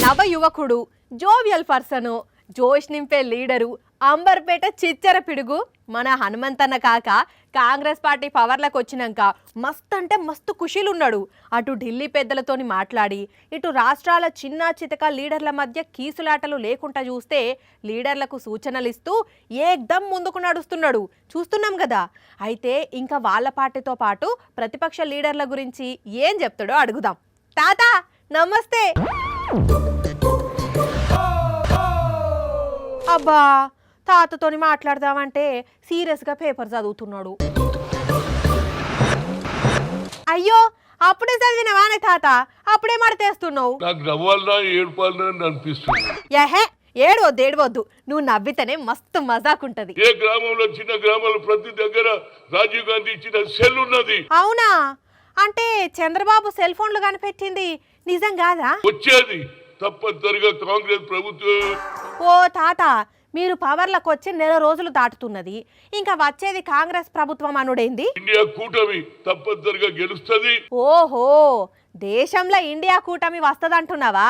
నవ యువకుడు, jovial person, జోష్ నింపే లీడరు, అంబర్పేట చిచ్చర పిడుగు మన హనుమంతన్న కాక కాంగ్రెస్ పార్టీ పవర్లకు వచ్చినాక మస్తు అంటే మస్తు ఖుషీలున్నాడు. అటు ఢిల్లీ పెద్దలతోని మాట్లాడి ఇటు రాష్ట్రాల చిన్న చితక లీడర్ల మధ్య కీసులాటలు లేకుండా చూస్తే లీడర్లకు సూచనలు ఇస్తూ ఏకదం ముందుకు నడుస్తున్నాడు. చూస్తున్నాం కదా. అయితే ఇంకా వాళ్ళ పార్టీతో పాటు ప్రతిపక్ష లీడర్ల గురించి ఏం చెప్తాడో అడుగుదాం. తాత నమస్తే. అబ్బా తాతతోని మాట్లాడదామంటే సీరియస్గా పేపర్ చదువుతున్నాడు. అయ్యో అప్పుడే చదివినవానే తాత, అప్పుడే మడతేస్తున్నావు. ఏహే ఏడవద్దు, నువ్వు నవ్వితేనే మస్తు మజాకుంటది. ఏ గ్రామంలో చిన్న గ్రామంలో ప్రతి దగ్గర రాజీవ్ గాంధీ ఇచ్చిన సెల్ ఉన్నది. అవునా? అంటే చంద్రబాబు సెల్ ఫోన్లు కనిపెట్టింది నిజం కాదా? వచ్చేది తప్పనిసరిగా కాంగ్రెస్ ప్రభుత్వం. ఓ తాత, మీరు పవర్లకు వచ్చి నెల రోజులు దాటుతున్నది, ఇంకా వచ్చేది కాంగ్రెస్ ప్రభుత్వం అనుడేంది? ఇండియా కూటమి తప్పనిసరిగా గెలుస్తుంది. ఓహో, దేశంలో ఇండియా కూటమి వస్తదంటున్నావా?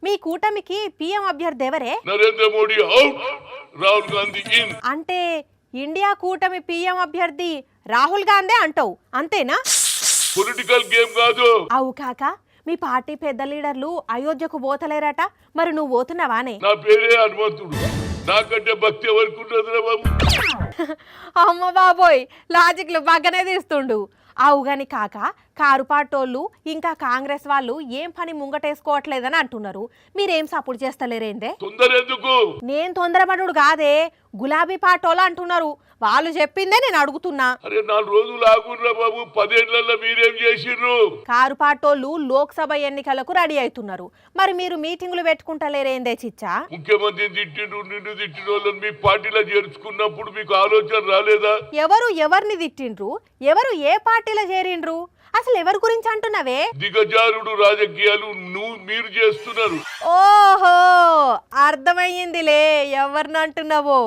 మీ కూటమికి పిఎం అభ్యర్థి ఎవరే? Narendra Modi out, Rahul Gandhi in. అంటే ఇండియా కూటమి పిఎం అభ్యర్థి రాహుల్ గాంధీ అంటావు, అంతేనా? పొలిటికల్ గేమ్ కాదు. అవు కాక మీ పార్టీ పెద్ద లీడర్లు అయోధ్యకు పోతలేరట, మరి నువ్వు పోతున్నావానే? నా పేరే హనుమంతుడు, నాకంటే భక్తి ఎవరికి ఉండదురా బాబు. అమ్మ బాబోయ్, లాజిక్లు బాగానే తీస్తుండు. అవుగాని కాక కారు పాటోళ్ళు ఇంకా కాంగ్రెస్ వాళ్ళు ఏం పని ముంగటేసుకోవట్లేదని అంటున్నారు. మీరేం సపోర్ట్ చేస్తలేరేందే? తొందర ఎందుకు? నేను తొందరపడు కాదే, గులాబీ పాటోళ్ళు అంటున్నారు. వాళ్ళు చెప్పిందే నేను అడుగుతున్నా. అరే 4 రోజులు ఆగుర్రా బాబు, 10 ఏళ్లలో మీరేం చేసిర్రు? కారు పాటోళ్ళు లోక్సభ ఎన్నికలకు రెడీ అవుతున్నారు, మరి మీరు మీటింగులు పెట్టుకుంటలేరేందే చిచ్చా? ముఖ్యమంత్రిని తిట్టిండు, నిన్ను తిట్టిన వాళ్ళని మీ పార్టీలో చేర్చుకున్నప్పుడు మీకు ఆలోచన రాలేదా? ఎవరిని తిట్టిండ్రు? ఎవరు ఏ పార్టీలో చేరిండ్రు? అసలు ఎవరి గురించి అంటున్నావే? దిగజారుడు రాజకీయాలు మీరు చేస్తున్నారు. ఓహో, అర్థమయ్యిందిలే ఎవరిని అంటున్నావో.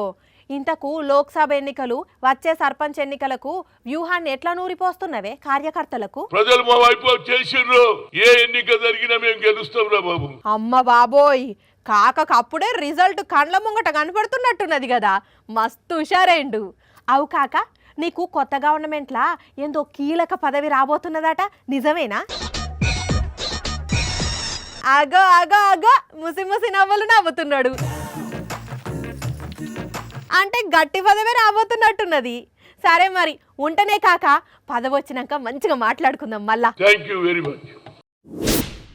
ఇంతకు లోక్సభ ఎన్నికలు, వచ్చే సర్పంచ్ ఎన్నికలకు వ్యూహాన్ని ఎట్లా నూరిపోస్తున్నవే కార్యకర్తలకు? ప్రజలు మా వైపు చేసిర్రు, ఏ ఎన్నిక జరిగినా మేము గెలుస్తాం రా బాబు. అమ్మ బాబోయ్, కాకప్పుడే రిజల్ట్ కండ్ల ముంగట కనపడుతున్నట్టున్నది కదా, మస్తు హుషారైండు. అవు కాక నీకు కొత్త గవర్నమెంట్లా ఏందో కీలక పదవి రాబోతున్నదట, నిజమేనా? అగో అగో అగో, ముసి నవ్వులు నవ్వుతున్నాడు. అంటే గట్టి పదవే రాబోతున్నట్టున్నది. సరే మరి ఉంటనే కాక, పదవి వచ్చినాక మంచిగా మాట్లాడుకుందాం మళ్ళా. Thank you very much.